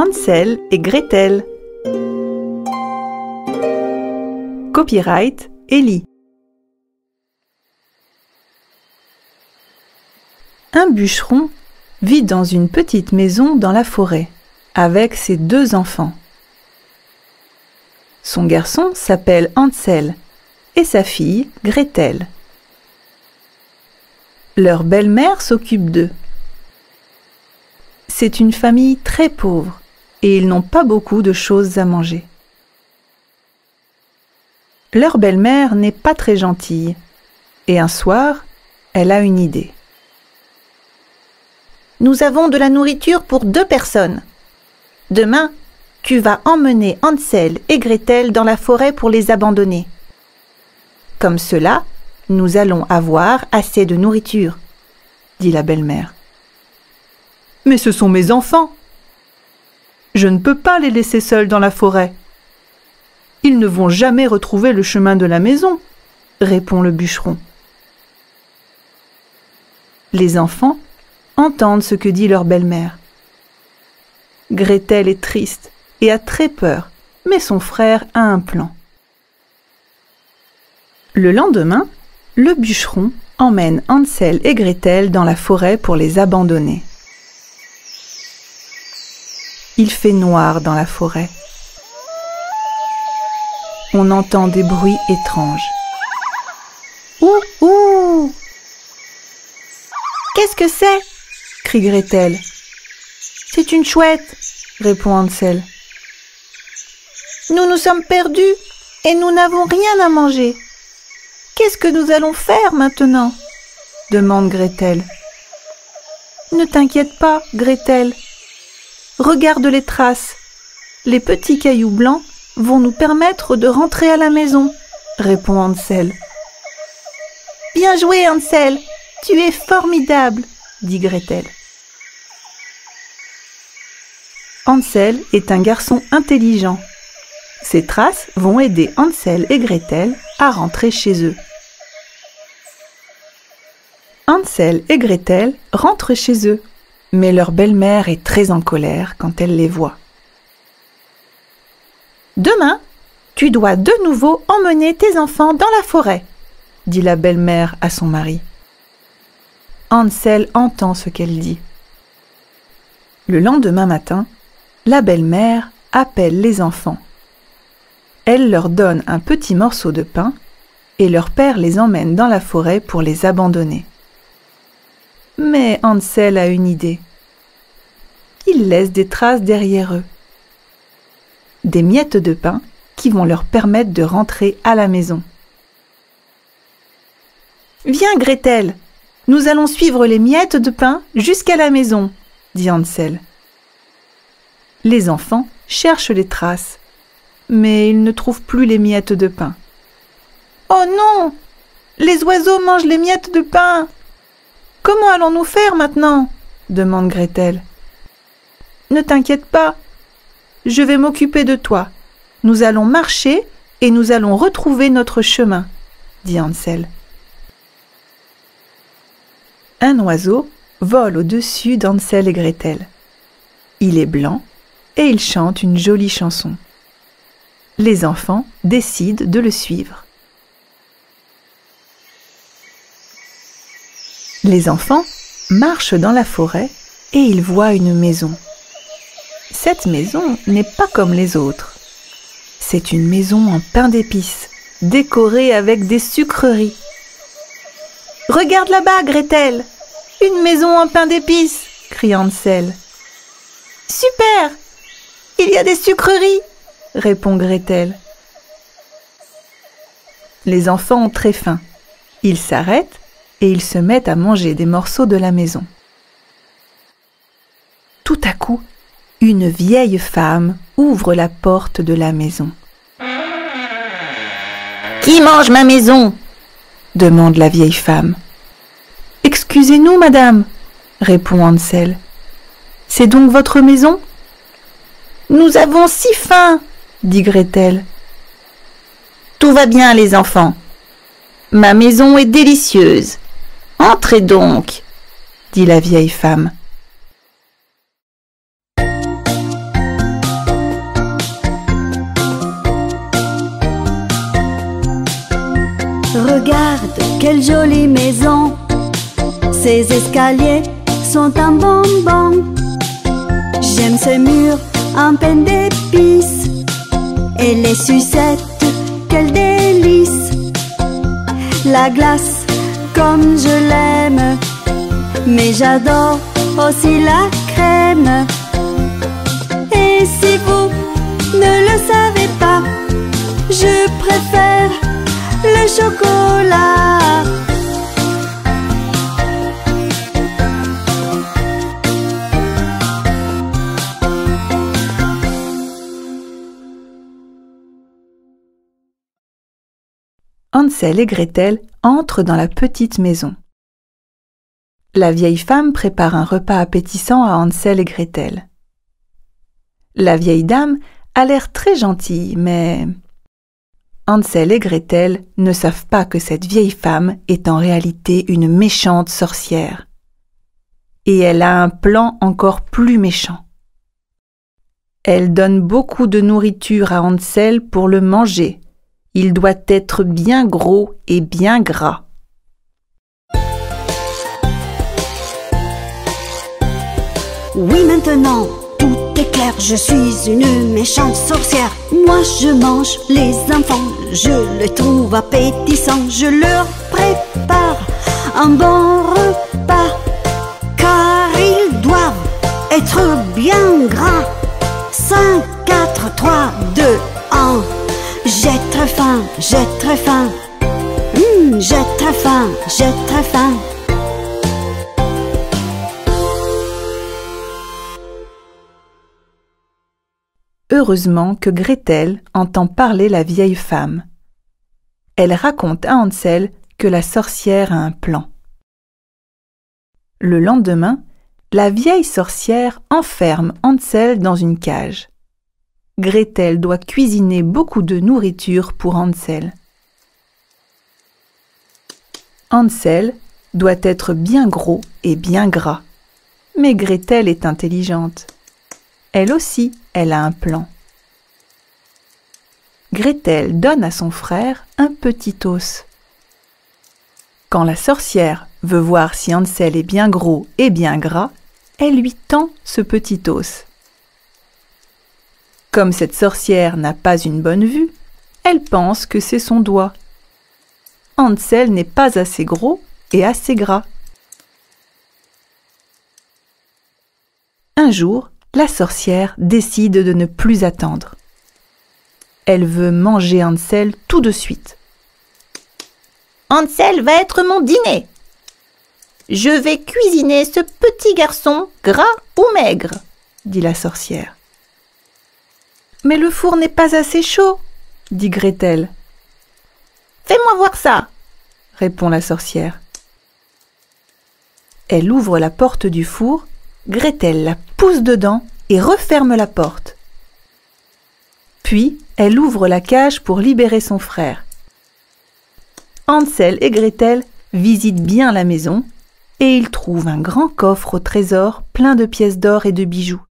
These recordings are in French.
Hansel et Gretel. Copyright Ellie. Un bûcheron vit dans une petite maison dans la forêt avec ses 2 enfants. Son garçon s'appelle Hansel et sa fille Gretel. Leur belle-mère s'occupe d'eux. C'est une famille très pauvre et ils n'ont pas beaucoup de choses à manger. Leur belle-mère n'est pas très gentille et un soir, elle a une idée. Nous avons de la nourriture pour 2 personnes. Demain, tu vas emmener Hansel et Gretel dans la forêt pour les abandonner. Comme cela, nous allons avoir assez de nourriture, dit la belle-mère. Mais ce sont mes enfants. Je ne peux pas les laisser seuls dans la forêt. Ils ne vont jamais retrouver le chemin de la maison, répond le bûcheron. Les enfants entendent ce que dit leur belle-mère. Gretel est triste et a très peur, mais son frère a un plan. Le lendemain, le bûcheron emmène Hansel et Gretel dans la forêt pour les abandonner. Il fait noir dans la forêt. On entend des bruits étranges. Ouh, ouh! Qu'est-ce que c'est? Crie Gretel. C'est une chouette, répond Hansel. Nous nous sommes perdus et nous n'avons rien à manger. Qu'est-ce que nous allons faire maintenant? Demande Gretel. Ne t'inquiète pas, Gretel. Regarde les traces. Les petits cailloux blancs vont nous permettre de rentrer à la maison, répond Hansel. Bien joué, Hansel. Tu es formidable, dit Gretel. Hansel est un garçon intelligent. Ces traces vont aider Hansel et Gretel à rentrer chez eux. Hansel et Gretel rentrent chez eux, mais leur belle-mère est très en colère quand elle les voit. Demain, tu dois de nouveau emmener tes enfants dans la forêt, dit la belle-mère à son mari. Hansel entend ce qu'elle dit. Le lendemain matin, la belle-mère appelle les enfants. Elle leur donne un petit morceau de pain et leur père les emmène dans la forêt pour les abandonner. Mais Hansel a une idée. Il laisse des traces derrière eux. Des miettes de pain qui vont leur permettre de rentrer à la maison. Viens, Gretel, nous allons suivre les miettes de pain jusqu'à la maison, dit Hansel. Les enfants cherchent les traces, mais ils ne trouvent plus les miettes de pain. Oh non! Les oiseaux mangent les miettes de pain! Comment allons-nous faire maintenant? Demande Gretel. Ne t'inquiète pas, je vais m'occuper de toi. Nous allons marcher et nous allons retrouver notre chemin, dit Hansel. Un oiseau vole au-dessus d'Hansel et Gretel. Il est blanc et il chante une jolie chanson. Les enfants décident de le suivre. Les enfants marchent dans la forêt et ils voient une maison. Cette maison n'est pas comme les autres. C'est une maison en pain d'épices, décorée avec des sucreries. Regarde là-bas, Gretel! Une maison en pain d'épices! Crie Hansel. Super! Il y a des sucreries! Répond Gretel. Les enfants ont très faim. Ils s'arrêtent et ils se mettent à manger des morceaux de la maison. Tout à coup, une vieille femme ouvre la porte de la maison. « Qui mange ma maison ?» demande la vieille femme. « Excusez-nous, madame, » répond Hansel. « C'est donc votre maison ?»« Nous avons si faim !» dit Gretel. « Tout va bien, les enfants. Ma maison est délicieuse. Entrez donc !» dit la vieille femme. Regarde, quelle jolie maison. Ces escaliers sont un bonbon. J'aime ces murs en peine d'épices. Et les sucettes, quel délice. La glace, comme je l'aime. Mais j'adore aussi la crème. Et si vous ne le savez pas, je préfère le chocolat. Hansel et Gretel entrent dans la petite maison. La vieille femme prépare un repas appétissant à Hansel et Gretel. La vieille dame a l'air très gentille, mais Hansel et Gretel ne savent pas que cette vieille femme est en réalité une méchante sorcière. Et elle a un plan encore plus méchant. Elle donne beaucoup de nourriture à Hansel pour le manger. Il doit être bien gros et bien gras. Oui, maintenant, tout est clair, je suis une méchante sorcière. Moi, je mange les enfants, je les trouve appétissants. Je leur prépare un bon repas, car ils doivent être bien gras. 5, 4, 3, 2, 1. J'ai très faim, j'ai très faim. J'ai très faim, j'ai très faim. Heureusement que Gretel entend parler la vieille femme. Elle raconte à Hansel que la sorcière a un plan. Le lendemain, la vieille sorcière enferme Hansel dans une cage. Gretel doit cuisiner beaucoup de nourriture pour Hansel. Hansel doit être bien gros et bien gras. Mais Gretel est intelligente. Elle aussi, elle a un plan. Gretel donne à son frère un petit os. Quand la sorcière veut voir si Hansel est bien gros et bien gras, elle lui tend ce petit os. Comme cette sorcière n'a pas une bonne vue, elle pense que c'est son doigt. Hansel n'est pas assez gros et assez gras. Un jour, la sorcière décide de ne plus attendre. Elle veut manger Hansel tout de suite. Hansel va être mon dîner. Je vais cuisiner ce petit garçon gras ou maigre, dit la sorcière. Mais le four n'est pas assez chaud, dit Gretel. Fais-moi voir ça, répond la sorcière. Elle ouvre la porte du four, Gretel la pousse dedans et referme la porte. Puis, elle ouvre la cage pour libérer son frère. Hansel et Gretel visitent bien la maison et ils trouvent un grand coffre au trésor plein de pièces d'or et de bijoux.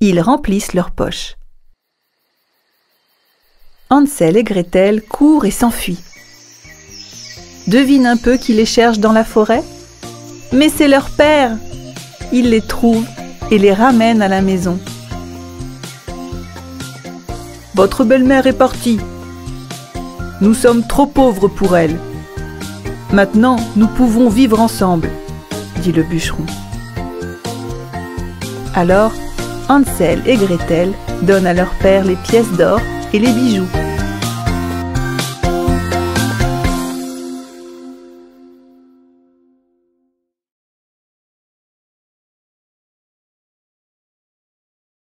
Ils remplissent leurs poches. Hansel et Gretel courent et s'enfuient. Devine un peu qui les cherche dans la forêt? Mais c'est leur père! Ils les trouvent et les ramènent à la maison. Votre belle-mère est partie. Nous sommes trop pauvres pour elle. Maintenant, nous pouvons vivre ensemble, dit le bûcheron. Alors, Hansel et Gretel donnent à leur père les pièces d'or et les bijoux.